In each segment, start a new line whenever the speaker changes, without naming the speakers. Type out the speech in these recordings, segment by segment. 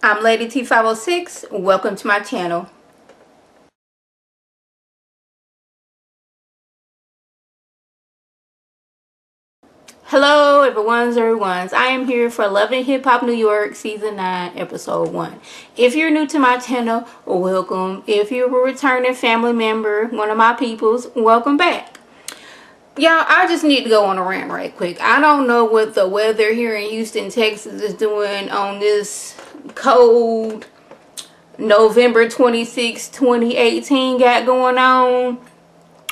I'm Lady T506. Welcome to my channel. Hello everyone's. I am here for Love and Hip Hop New York Season 9 Episode 1. If you're new to my channel, welcome. If you're a returning family member, one of my peoples, welcome back. Y'all, I just need to go on a rant right quick. I don't know what the weather here in Houston, Texas is doing on this cold November 26, 2018 got going on.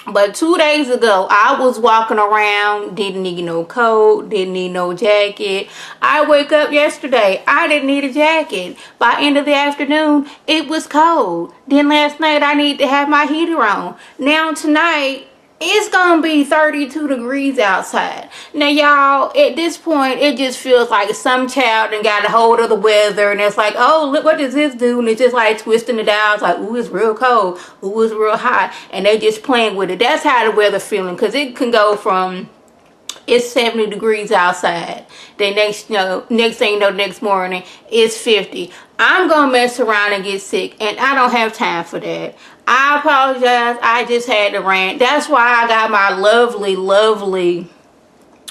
But 2 days ago, I was walking around, didn't need no coat, didn't need no jacket. I wake up yesterday, I didn't need a jacket. By end of the afternoon, it was cold. Then last night, I need to have my heater on. Now tonight, it's gonna be 32 degrees outside. Now y'all, at this point, it just feels like some child and got a hold of the weather and it's like, oh, look, what does this do? And it's just like twisting the dials like, ooh, it's real cold, ooh, it's real hot, and they just playing with it. That's how the weather feeling, because it can go from it's 70 degrees outside, then next thing you know, next morning it's 50. I'm gonna mess around and get sick, and I don't have time for that. I apologize. I just had to rant. That's why I got my lovely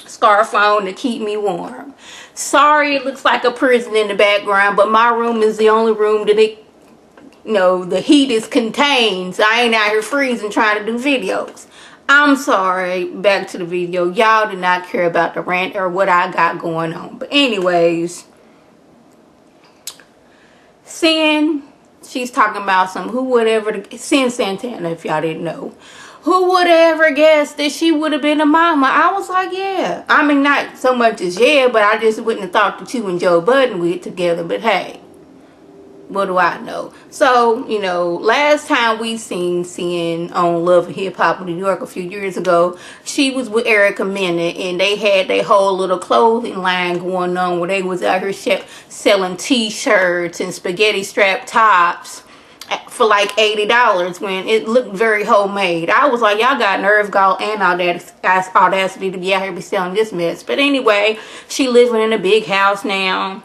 scarf on to keep me warm. Sorry, it looks like a prison in the background, but my room is the only room that the heat is contained. So I ain't out here freezing trying to do videos. I'm sorry. Back to the video. Y'all did not care about the rant or what I got going on. But anyways, Sin, she's talking about Sin Santana, if y'all didn't know. Who would have ever guessed that she would have been a mama? I was like, yeah. I mean, not so much as yeah, but I just wouldn't have thought that you and Joe Budden would get together. But hey, what do I know? So, last time we seen Sin on Love and Hip Hop New York a few years ago, she was with Erica Mena, and they had their whole little clothing line going on where they was out here selling t-shirts and spaghetti strap tops for like $80 when it looked very homemade. I was like, y'all got nerve, gall, and audacity to be out here be selling this mess. But anyway, she living in a big house now.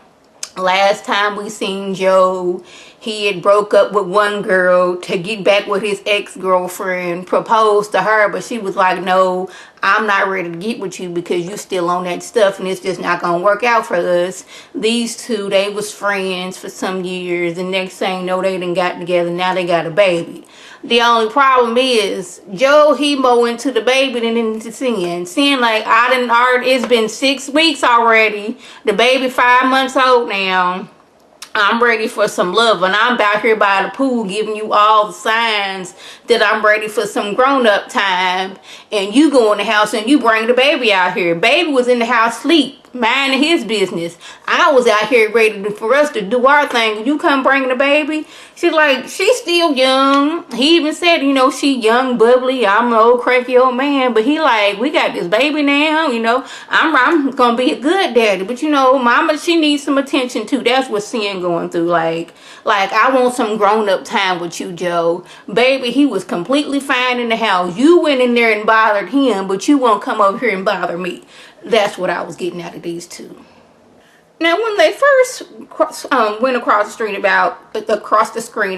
Last time we seen Joe, he had broke up with one girl to get back with his ex-girlfriend, proposed to her, but she was like, no, I'm not ready to get with you because you still on that stuff and it's just not gonna work out for us. These two, they was friends for some years, and next thing you know, they done got together. Now they got a baby. The only problem is Joe, he more into the baby than into Sin. Sin like, it's been 6 weeks already. The baby 5 months old now. I'm ready for some love, and I'm out here by the pool giving you all the signs that I'm ready for some grown-up time, and you go in the house and you bring the baby out here. Baby was in the house sleep, minding his business. I was out here ready for us to do our thing, and you come bring the baby. She's like, she's still young. He even said, she young, bubbly. I'm an old cranky old man, but he like, we got this baby now, I'm gonna be a good daddy, but mama, she needs some attention too. That's what Sin going through. Like I want some grown-up time with you, Joe. Baby, he was completely fine in the house. You went in there and bothered him, but you won't come over here and bother me. That's what I was getting out of these two. Now, when they first went across the screen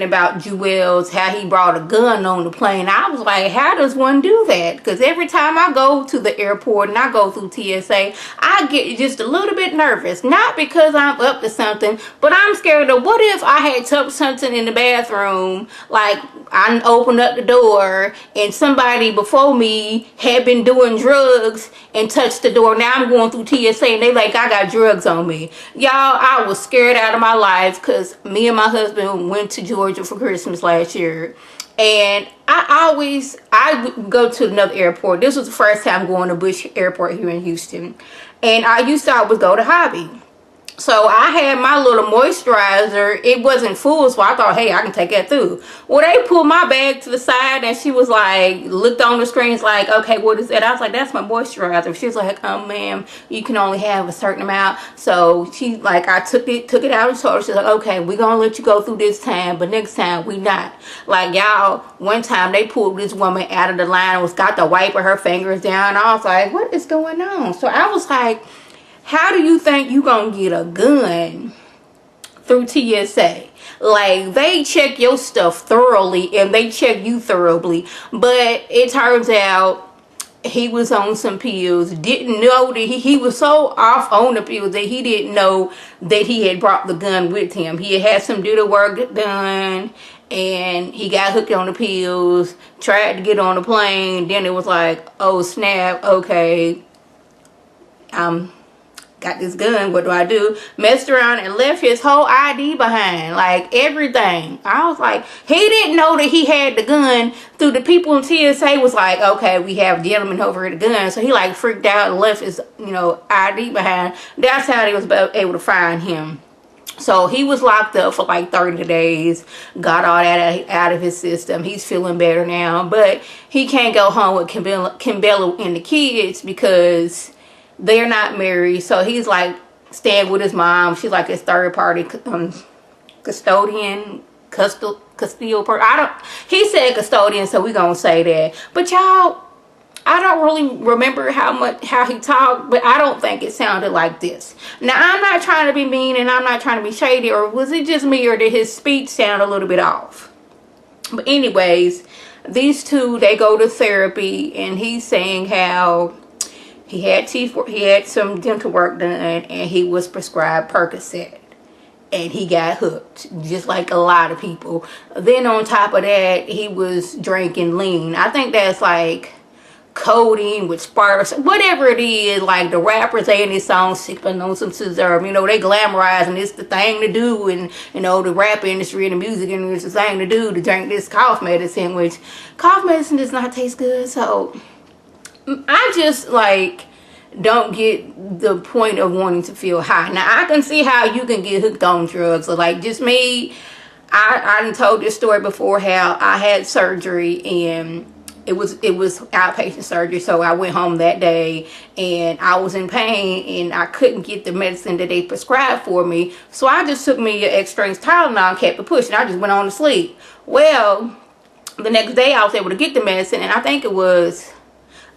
about Juelz, how he brought a gun on the plane, I was like, how does one do that? Because every time I go to the airport and I go through TSA, I get just a little bit nervous. Not because I'm up to something, but I'm scared of what if I had touched something in the bathroom, like I opened up the door and somebody before me had been doing drugs and touched the door. Now I'm going through TSA and they like, I got drugs on me. Y'all, I was scared out of my life because me and my husband went to Georgia for Christmas last year. And I would go to another airport. This was the first time going to Bush Airport here in Houston. And I used to always go to Hobby. So I had my little moisturizer. It wasn't full, so I thought, hey, I can take that through. Well, they pulled my bag to the side and she was like, looked on the screen, like, okay, what is that? I was like, that's my moisturizer. She was like, ma'am, you can only have a certain amount. So she like, I took it out and told her, she's like, okay, we're gonna let you go through this time, but next time we not. Like, y'all, one time they pulled this woman out of the line and got to wiping her fingers down. I was like, what is going on? So I was like, how do you think you gonna get a gun through TSA. Like, they check your stuff thoroughly and they check you thoroughly. But it turns out he was on some pills, didn't know that he was so off on the pills that he didn't know that he had brought the gun with him. He had some dirty work done and he got hooked on the pills, tried to get on the plane, then it was like, oh snap, okay, got this gun, what do I do? Messed around and left his whole ID behind, like everything. I was like, he didn't know that he had the gun. Through the people in TSA was like, okay, we have a gentleman over here the gun. So he like freaked out and left his, you know, ID behind. That's how they was able to find him. So he was locked up for like 30 days, got all that out of his system. He's feeling better now, but he can't go home with Kimbella and the kids because they're not married. So he's like staying with his mom. She's like his third party custodian, custodial person. He said custodian, so we gonna say that. But y'all, I don't really remember how he talked, but I don't think it sounded like this. Now, I'm not trying to be mean and I'm not trying to be shady, or was it just me, or did his speech sound a little bit off? But anyways, these two, they go to therapy and he's saying how he had some dental work done and he was prescribed Percocet and he got hooked, just like a lot of people. Then on top of that, he was drinking lean. I think that's like codeine with sparks, whatever it is. Like the rappers say in these songs, sipping on some scissor, you know, they glamorize and it's the thing to do, and you know, the rap industry and the music industry, it's the thing to do to drink this cough medicine, which cough medicine does not taste good. So I just like don't get the point of wanting to feel high. Now I can see how you can get hooked on drugs. So like just me, I done told this story before how I had surgery and it was outpatient surgery. So I went home that day and I was in pain and I couldn't get the medicine that they prescribed for me. So I just took me an extra Tylenol and kept it pushing. I just went on to sleep. Well, the next day I was able to get the medicine, and I think it was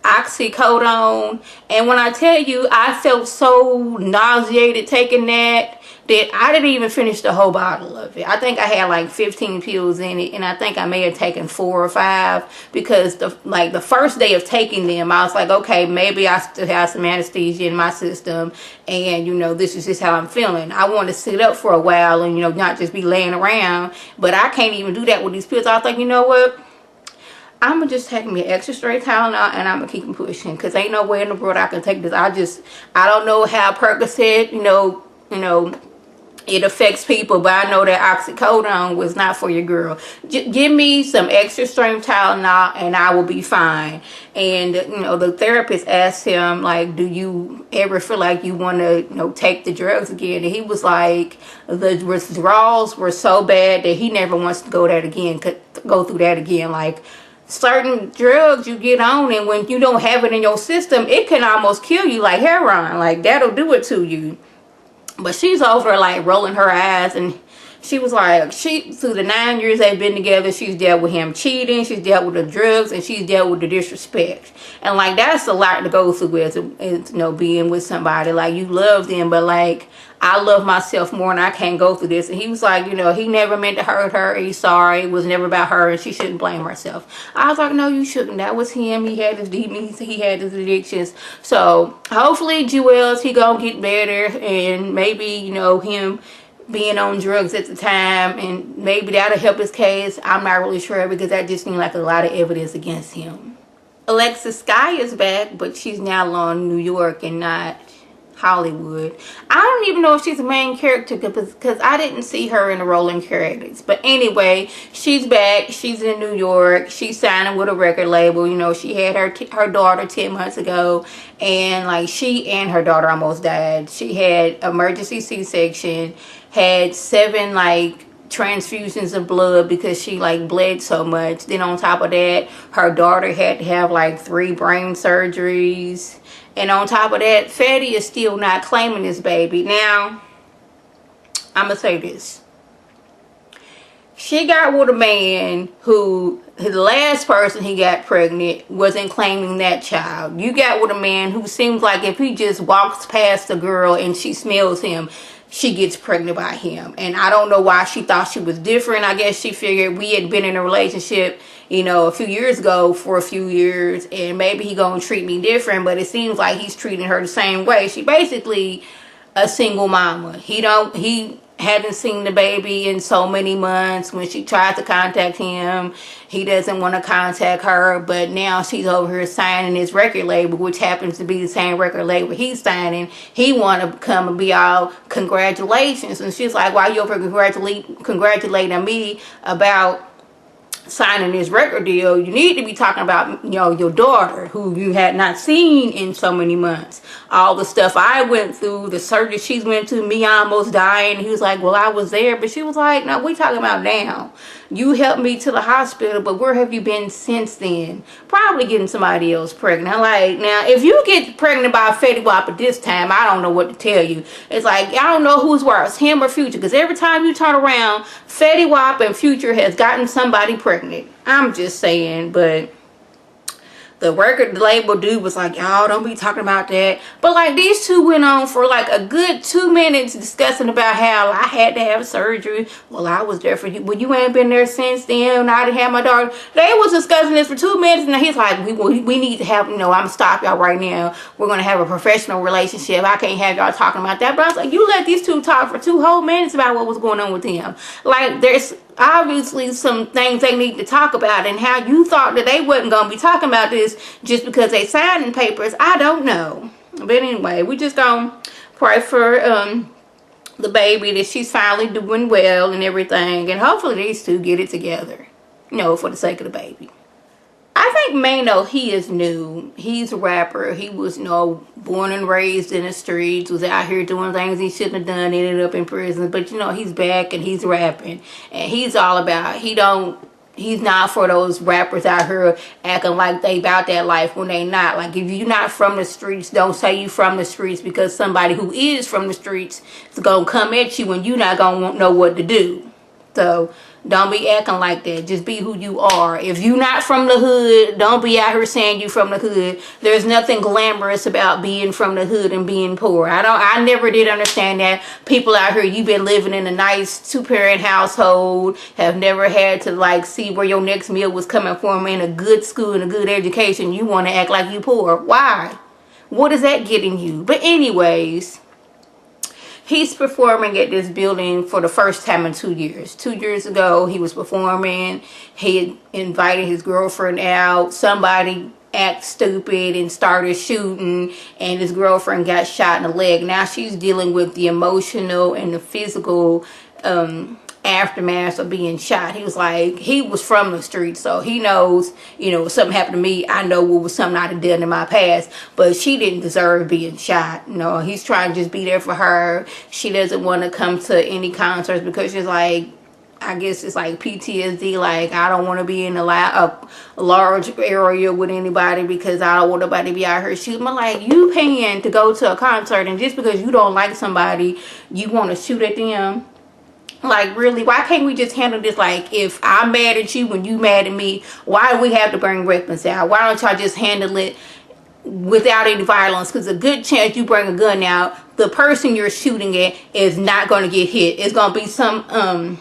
oxycodone, and when I tell you I felt so nauseated taking that I didn't even finish the whole bottle of it. I think I had like 15 pills in it, and I think I may have taken 4 or 5 because the first day of taking them I was like, okay, maybe I still have some anesthesia in my system, and you know, this is just how I'm feeling. I want to sit up for a while and, you know, not just be laying around, but I can't even do that with these pills. I was like, you know what, I'm going to just take me an extra straight Tylenol and I'm going to keep them pushing, because ain't no way in the world I can take this. I don't know how Percocet, you know, it affects people, but I know that oxycodone was not for your girl. Give me some extra strength Tylenol and I will be fine. And, you know, the therapist asked him, like, do you ever feel like you want to, you know, take the drugs again? And he was like, the withdrawals were so bad that he never wants to go through that again. Like, certain drugs you get on, and when you don't have it in your system, it can almost kill you, like heroin. Like, that'll do it to you. But she's over like rolling her eyes, and she was like, through the 9 years they've been together, she's dealt with him cheating, she's dealt with the drugs, and she's dealt with the disrespect. And like, that's a lot to go through as you know, being with somebody. Like, you love them, but like, I love myself more and I can't go through this. And he was like, you know, he never meant to hurt her. He's sorry. It was never about her and she shouldn't blame herself. I was like, no, you shouldn't. That was him. He had his demons. He had his addictions. So hopefully Juelz, he gonna get better, and maybe, you know, him being on drugs at the time, and maybe that'll help his case. I'm not really sure, because that just seemed like a lot of evidence against him. Alexis Sky is back, but she's now on New York and not Hollywood. I don't even know if she's a main character, because I didn't see her in the rolling credits. But anyway, she's back. She's in New York. She's signing with a record label. You know, she had her daughter 10 months ago, and like, she and her daughter almost died. She had emergency C-section, had 7 like transfusions of blood because she like bled so much. Then on top of that, her daughter had to have like 3 brain surgeries. And on top of that, Fetty is still not claiming this baby. Now, I'm going to say this. She got with a man who, the last person he got pregnant wasn't claiming that child. You got with a man who seems like if he just walks past the girl and she smells him, she gets pregnant by him. And I don't know why she thought she was different. I guess she figured we had been in a relationship, you know, a few years ago for a few years, and maybe he gonna treat me different, but it seems like he's treating her the same way. She basically a single mama. He hadn't seen the baby in so many months. When she tried to contact him, he doesn't want to contact her, but now she's over here signing his record label, which happens to be the same record label he's signing. He want to come and be all congratulations, and she's like, why you over congratulating me about signing this record deal? You need to be talking about, you know, your daughter, who you had not seen in so many months. All the stuff I went through, the surgery she's went to, me almost dying. He was like, well, I was there. But she was like, no, we talking about now. You helped me to the hospital, but where have you been since then? Probably getting somebody else pregnant. I'm like, now, if you get pregnant by a Fetty Wap at this time, I don't know what to tell you. It's like, I don't know who's worse, him or Future. Because every time you turn around, Fetty Wap and Future has gotten somebody pregnant. I'm just saying, but the record label dude was like, y'all don't be talking about that. But like, these two went on for like a good 2 minutes discussing about how I had to have surgery. Well, I was there for you. Well, you ain't been there since then. And I didn't have my daughter. They was discussing this for 2 minutes, and he's like, we need to have, you know, I'm gonna stop y'all right now. We're gonna have a professional relationship. I can't have y'all talking about that. But I was like, you let these two talk for 2 whole minutes about what was going on with them. Like, there's obviously some things they need to talk about, and how you thought that they wasn't gonna be talking about this just because they signing papers, I don't know. But anyway, we just gonna pray for the baby, that she's finally doing well and everything, and hopefully these two get it together, you know, for the sake of the baby. I think Mano, he is new. He's a rapper. He was, you know, born and raised in the streets, was out here doing things he shouldn't have done, ended up in prison. But, you know, he's back and he's rapping. And he's all about, he's not for those rappers out here acting like they about that life when they not. Like, if you're not from the streets, don't say you from the streets, because somebody who is from the streets is going to come at you and you're not going to know what to do. So don't be acting like that. Just be who you are. If you're not from the hood, don't be out here saying you from the hood. There's nothing glamorous about being from the hood and being poor. I never did understand that. People out here, you've been living in a nice 2-parent household, have never had to like see where your next meal was coming from, in a good school and a good education. You want to act like you poor. Why? What is that getting you? But anyways, he's performing at this building for the first time in 2 years. 2 years ago, he was performing. He invited his girlfriend out. Somebody acted stupid and started shooting, and his girlfriend got shot in the leg. Now she's dealing with the emotional and the physical aftermath of being shot. He was like, he was from the streets, so he knows, you know, if something happened to me, I know what was something I'd have done in my past. But she didn't deserve being shot. You know, he's trying to just be there for her. She doesn't want to come to any concerts because she's like, I guess it's like PTSD, like, I don't want to be in a large area with anybody because I don't want nobody to be out here shooting. But like, you paying to go to a concert, and just because you don't like somebody, you want to shoot at them? Like, really, why can't we just handle this? Like, if I'm mad at you when you mad at me, why do we have to bring weapons out? Why don't y'all just handle it without any violence? Because a good chance you bring a gun out, the person you're shooting at is not going to get hit. It's going to be some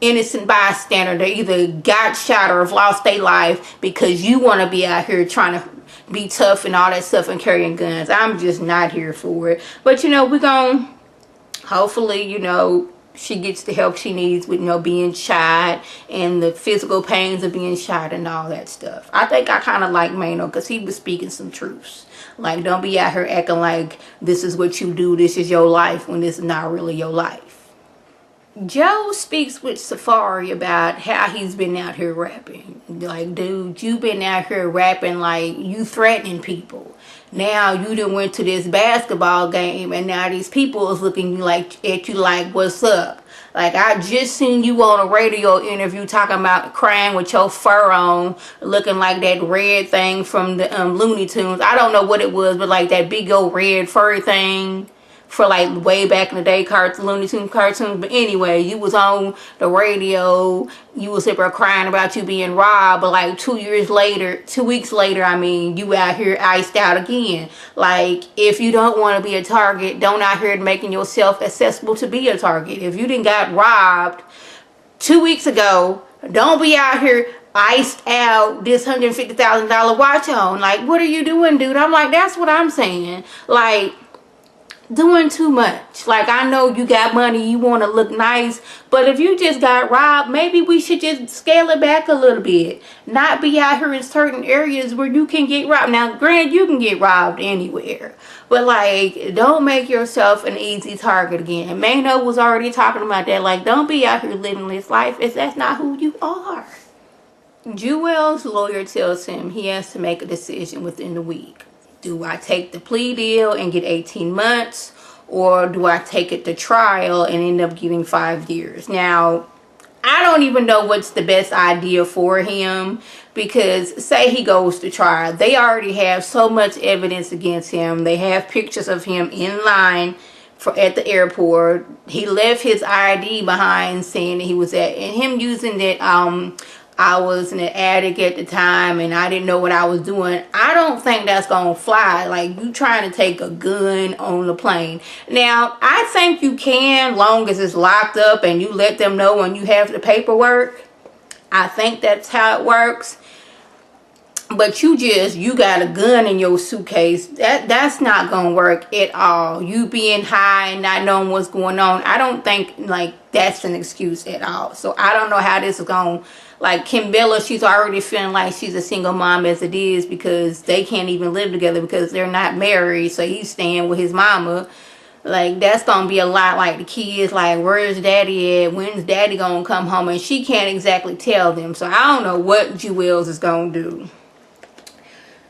innocent bystander that either got shot or have lost their life because you want to be out here trying to be tough and all that stuff and carrying guns. I'm just not here for it. But, you know, we're going to hopefully, you know, she gets the help she needs with, you know, being shot and the physical pains of being shot and all that stuff. I think I kind of like Mano because he was speaking some truths. Like, don't be out here acting like this is what you do, this is your life, when this is not really your life. Joe speaks with Safari about how he's been out here rapping. Like, dude, you've been out here rapping like you threatening people. Now you done went to this basketball game, and now these people is looking at you like, what's up? Like, I just seen you on a radio interview talking about crying with your fur on, looking like that red thing from the Looney Tunes. I don't know what it was, but like that big old red fur thing for like way back in the day, Looney Tunes cartoons. But anyway, you was on the radio, you was ever crying about you being robbed, but like 2 weeks later, I mean, you out here iced out again. Like, if you don't want to be a target, don't out here making yourself accessible to be a target. If you didn't got robbed 2 weeks ago, don't be out here iced out this $150,000 watch on. Like, what are you doing, dude? I'm like, that's what I'm saying. Like, doing too much. Like, I know you got money, you want to look nice, but if you just got robbed, maybe we should just scale it back a little bit. Not be out here in certain areas where you can get robbed. Now, granted, you can get robbed anywhere, but like, don't make yourself an easy target again. Mano was already talking about that. Like, don't be out here living this life if that's not who you are. Juelz's lawyer tells him he has to make a decision within the week. Do I take the plea deal and get 18 months? Or do I take it to trial and end up getting 5 years? Now, I don't even know what's the best idea for him. Because say he goes to trial. They already have so much evidence against him. They have pictures of him in line at the airport. He left his ID behind saying that he was at. And him using that I was in an attic at the time and I didn't know what I was doing. I don't think that's gonna fly. Like, you trying to take a gun on the plane. Now, I think you can, long as it's locked up and you let them know when you have the paperwork. I think that's how it works. But you got a gun in your suitcase. That's not gonna work at all. You being high and not knowing what's going on, I don't think like that's an excuse at all. So I don't know how this is gonna, like, Kimbella, she's already feeling like she's a single mom as it is, because they can't even live together because they're not married. So he's staying with his mama. Like, that's gonna be a lot. Like, the kids, like, where's daddy at? When's daddy gonna come home? And she can't exactly tell them. So I don't know what Juelz is gonna do.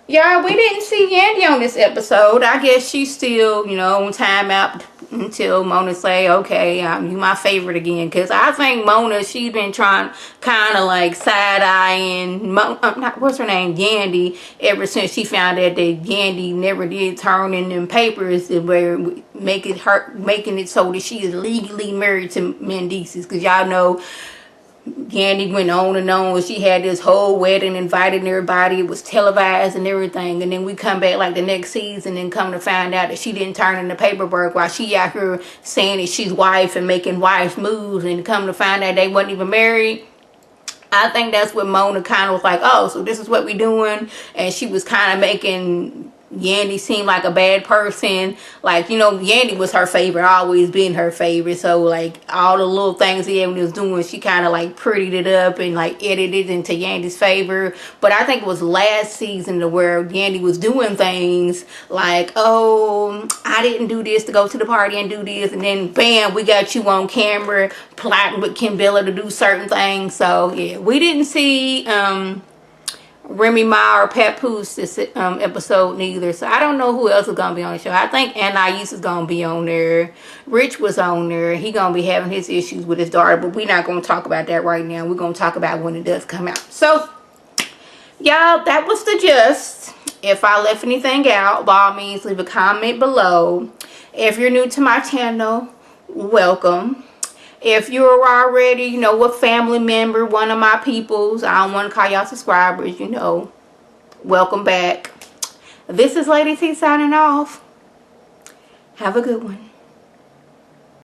Y'all, we didn't see Yandy on this episode. I guess she's still, you know, on timeout until Mona say, okay, you my favorite again. Because I think Mona, she's been trying kind of like side-eyeing, what's her name, Yandy, ever since she found out that Yandy never did turn in them papers where making it so that she is legally married to Mendices. Because y'all know, Yandy went on and on. She had this whole wedding, inviting everybody. It was televised and everything. And then we come back like the next season and come to find out that she didn't turn in the paperwork while she out here saying that she's wife and making wife moves. And come to find out they wasn't even married. I think that's what Mona kind of was like, oh, so this is what we doing. And she was kind of making Yandy seemed like a bad person. Like, you know, Yandy was her favorite, always been her favorite. So like all the little things Yandy was doing, she kind of like prettied it up and like edited into Yandy's favor. But I think it was last season to where Yandy was doing things like, oh, I didn't do this to go to the party and do this, and then bam, we got you on camera plotting with Kimbella to do certain things. So yeah, we didn't see Remy Ma or Papoose this episode neither. So I don't know who else is going to be on the show. I think Anais is going to be on there. Rich was on there. He going to be having his issues with his daughter. But we're not going to talk about that right now. We're going to talk about when it does come out. So, y'all, that was the gist. If I left anything out, by all means, leave a comment below. If you're new to my channel, welcome. If you're already, you know, a family member, one of my peoples, I don't want to call y'all subscribers, you know, welcome back. This is Lady T signing off. Have a good one.